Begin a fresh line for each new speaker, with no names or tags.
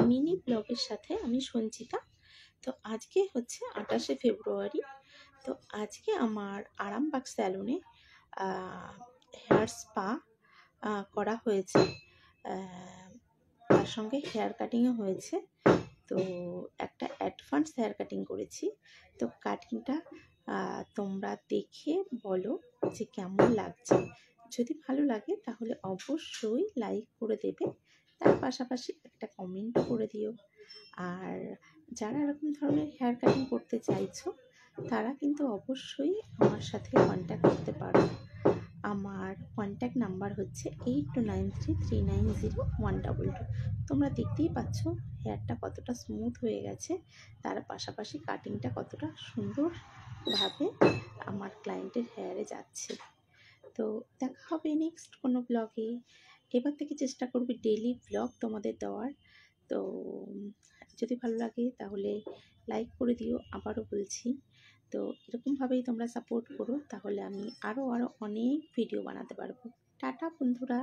Mini ব্লগের সাথে আমি সঞ্চিতা। তো আজকে হচ্ছে 28শে ফেব্রুয়ারি। তো আজকে আমার আরামবাগ স্যালুনে হেয়ার স্পা করা হয়েছে, তার সঙ্গে হেয়ার কাটিংও হয়েছে। তো একটা অ্যাডভান্স হেয়ার কাটিং করেছি। তো কাটিংটা তোমরা দেখে বলো যে কেমন লাগছে। যদি ভালো লাগে তাহলে অবশ্যই লাইক করে দেবে, তার পাশাপাশি একটা কমেন্ট করে দিও। আর যারা এরকম ধরনের হেয়ার কাটিং করতে চাইছো তারা কিন্তু অবশ্যই আমার সাথে কন্ট্যাক্ট করতে পারো। আমার কন্ট্যাক্ট নাম্বার হচ্ছে 8293390122। তোমরা দেখতেই পাচ্ছ হেয়ারটা কতটা স্মুথ হয়ে গেছে, তার পাশাপাশি কাটিংটা কতটা সুন্দরভাবে আমার ক্লায়েন্টের হেয়ারে যাচ্ছে। তো দেখা হবে নেক্সট কোনো ব্লগে। এবার থেকে চেষ্টা করবি ডেইলি ব্লগ তোমাদের দেওয়ার। তো যদি ভালো লাগে তাহলে লাইক করে দিও, আবারও বলছি। তো এরকমভাবেই তোমরা সাপোর্ট করো, তাহলে আমি আরও অনেক ভিডিও বানাতে পারবো। টাটা বন্ধুরা।